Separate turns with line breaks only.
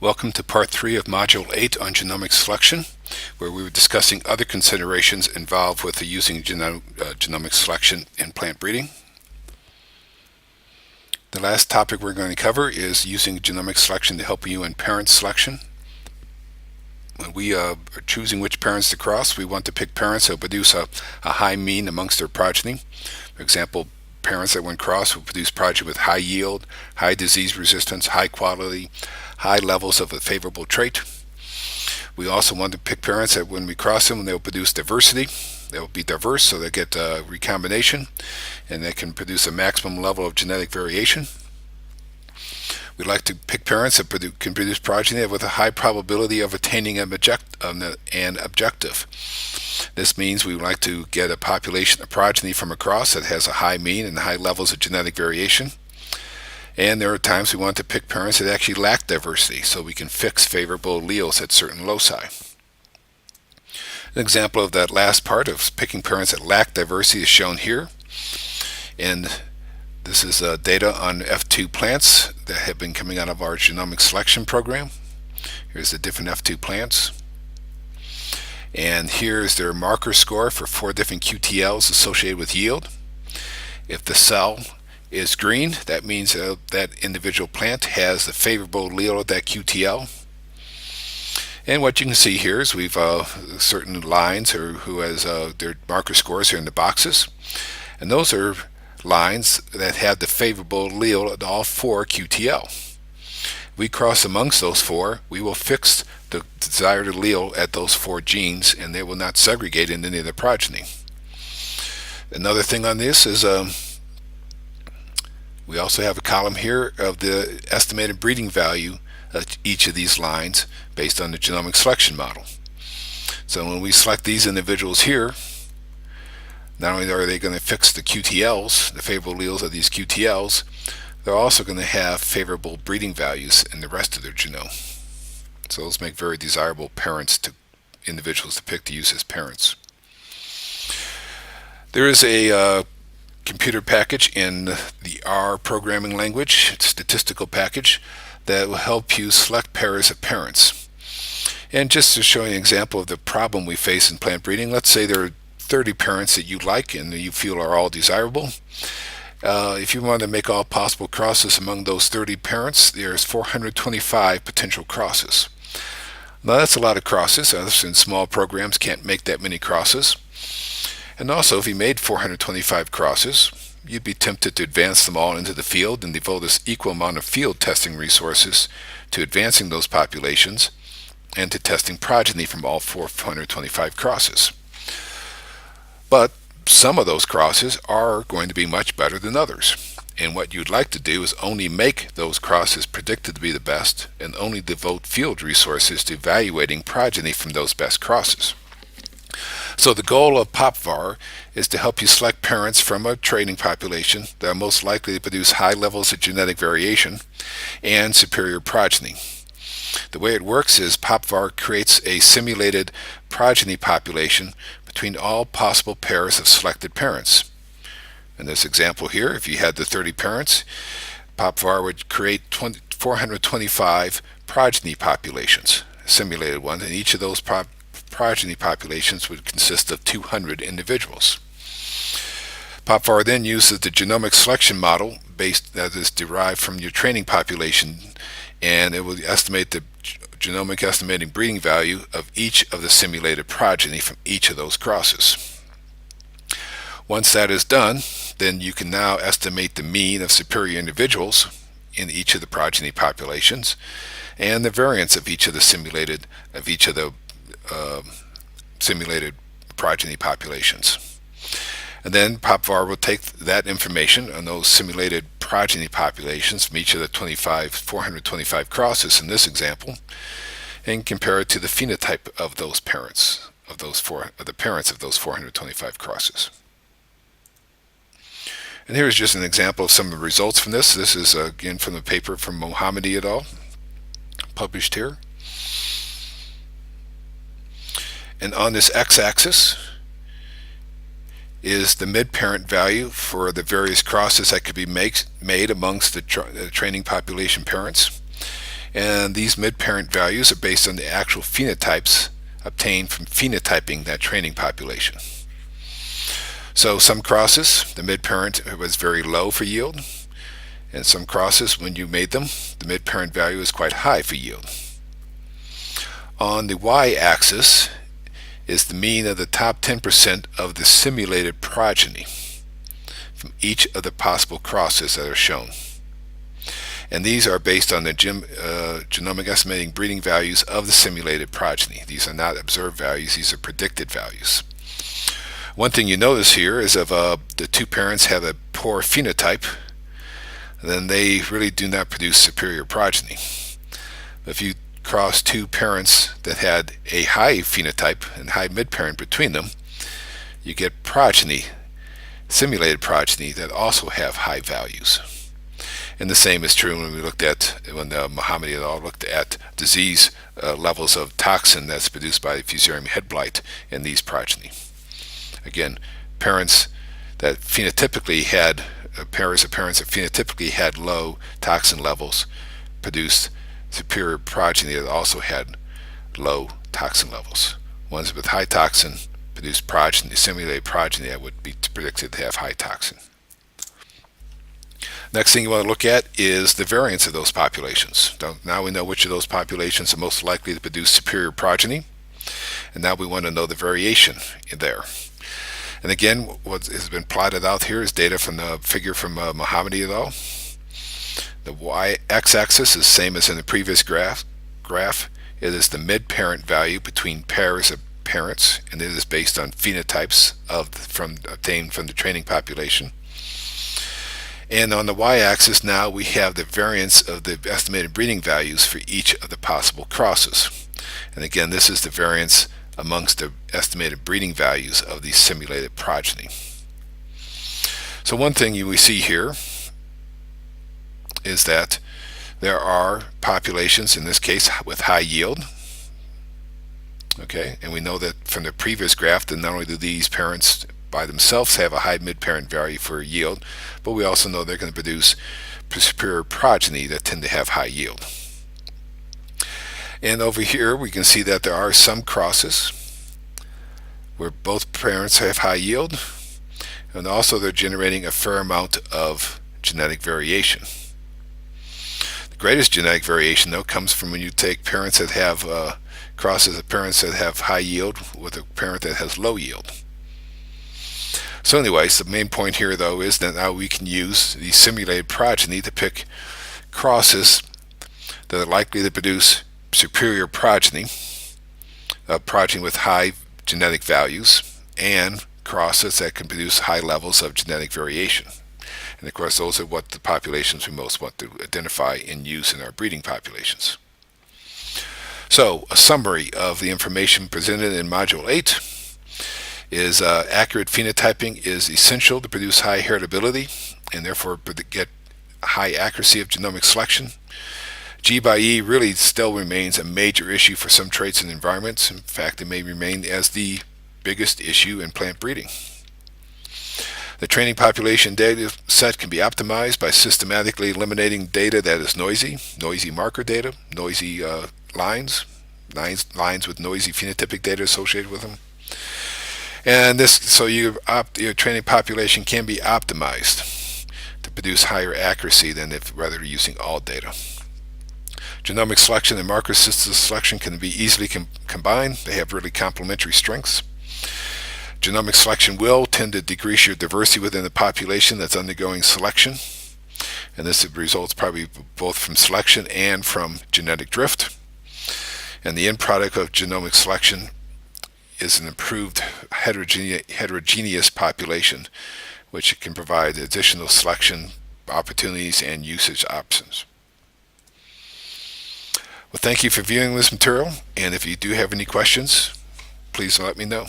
Welcome to Part 3 of Module 8 on genomic selection, where we were discussing other considerations involved with using genomic selection in plant breeding. The last topic we're going to cover is using genomic selection to help you in parent selection. When we are choosing which parents to cross, we want to pick parents that produce a high mean amongst their progeny. For example, parents that when crossed will produce progeny with high yield, high disease resistance, high quality, high levels of a favorable trait. We also want to pick parents that when we cross them, they'll produce diversity. They'll be diverse, so they get recombination, and they can produce a maximum level of genetic variation. We like to pick parents that can produce progeny with a high probability of attaining an objective. This means we would like to get a population of progeny from a cross that has a high mean and high levels of genetic variation. And there are times we want to pick parents that actually lack diversity, so we can fix favorable alleles at certain loci. An example of that last part of picking parents that lack diversity is shown here. And this is data on F2 plants that have been coming out of our genomic selection program. Here's the different F2 plants. And here's their marker score for 4 different QTLs associated with yield. If the cell is green, that means that individual plant has the favorable allele of that QTL. And what you can see here is we've certain lines who has their marker scores here in the boxes. And those are lines that have the favorable allele of all 4 QTL. If we cross amongst those 4, we will fix the desired allele at those 4 genes, and they will not segregate in any of the progeny. Another thing on this is we also have a column here of the estimated breeding value of each of these lines based on the genomic selection model. So when we select these individuals here, not only are they going to fix the QTLs, the favorable alleles of these QTLs, they're also going to have favorable breeding values in the rest of their genome. So those make very desirable individuals to pick to use as parents. There is a computer package in the R programming language, statistical package, that will help you select pairs of parents. And just to show you an example of the problem we face in plant breeding, let's say there are 30 parents that you like and you feel are all desirable. If you want to make all possible crosses among those 30 parents, there's 425 potential crosses. Now that's a lot of crosses. Us in small programs can't make that many crosses. And also, if you made 425 crosses, you'd be tempted to advance them all into the field and devote this equal amount of field testing resources to advancing those populations and to testing progeny from all 425 crosses. But some of those crosses are going to be much better than others. And what you'd like to do is only make those crosses predicted to be the best and only devote field resources to evaluating progeny from those best crosses. So the goal of PopVar is to help you select parents from a training population that are most likely to produce high levels of genetic variation and superior progeny. The way it works is PopVar creates a simulated progeny population between all possible pairs of selected parents. In this example here, if you had the 30 parents, PopVar would create 425 progeny populations, simulated ones, and each of those progeny populations would consist of 200 individuals. PopVar then uses the genomic selection model that is derived from your training population, and it will estimate the genomic estimating breeding value of each of the simulated progeny from each of those crosses. Once that is done, then you can now estimate the mean of superior individuals in each of the progeny populations and the variance of each of the simulated progeny populations. And then PopVar will take that information on those simulated progeny populations from each of the 425 crosses in this example and compare it to the phenotype of those parents, the parents of those 425 crosses. And here's just an example of some of the results from this. This is again from the paper from Mohammadi et al., published here. And on this x-axis is the mid-parent value for the various crosses that could be made amongst the training population parents. And these mid-parent values are based on the actual phenotypes obtained from phenotyping that training population. So some crosses, the mid-parent was very low for yield, and some crosses, when you made them, the mid-parent value is quite high for yield. On the y-axis is the mean of the top 10% of the simulated progeny from each of the possible crosses that are shown. And these are based on the genomic estimating breeding values of the simulated progeny. These are not observed values, these are predicted values. One thing you notice here is if the two parents have a poor phenotype, then they really do not produce superior progeny. If you cross two parents that had a high phenotype and high mid-parent between them, you get progeny, simulated progeny, that also have high values. And the same is true when Mohammed et al. Looked at disease levels of toxin that's produced by Fusarium head blight in these progeny. Again, parents that phenotypically had pairs of parents that phenotypically had low toxin levels produced superior progeny that also had low toxin levels. Ones with high toxin produced progeny, simulated progeny that would be predicted to have high toxin. Next thing you want to look at is the variance of those populations. Now we know which of those populations are most likely to produce superior progeny, and now we want to know the variation in there. And again, what has been plotted out here is data from the figure from Mohammed et al. The y-x-axis is the same as in the previous graph. It is the mid-parent value between pairs of parents, and it is based on phenotypes obtained from the training population. And on the y-axis now we have the variance of the estimated breeding values for each of the possible crosses. And again, this is the variance amongst the estimated breeding values of the simulated progeny. So one thing we see here is that there are populations, in this case with high yield. Okay, and we know that from the previous graph that not only do these parents by themselves have a high mid-parent value for yield, but we also know they're going to produce superior progeny that tend to have high yield. And over here we can see that there are some crosses where both parents have high yield, and also they're generating a fair amount of genetic variation. The greatest genetic variation though comes from when you take parents that have crosses of parents that have high yield with a parent that has low yield. So anyways, the main point here though is that now we can use the simulated progeny to pick crosses that are likely to produce superior progeny, progeny with high genetic values, and crosses that can produce high levels of genetic variation. And of course those are what the populations we most want to identify and use in our breeding populations. So a summary of the information presented in Module 8 is accurate phenotyping is essential to produce high heritability and therefore get high accuracy of genomic selection. G by E really still remains a major issue for some traits and environments. In fact, it may remain as the biggest issue in plant breeding. The training population data set can be optimized by systematically eliminating data that is noisy marker data, noisy lines with noisy phenotypic data associated with them. And so your training population can be optimized to produce higher accuracy than if rather using all data. Genomic selection and marker-assisted selection can be easily combined. They have really complementary strengths. Genomic selection will tend to decrease your diversity within the population that's undergoing selection, and this results probably both from selection and from genetic drift. And the end product of genomic selection is an improved heterogeneous population, which can provide additional selection opportunities and usage options. Well, thank you for viewing this material, and if you do have any questions, please let me know.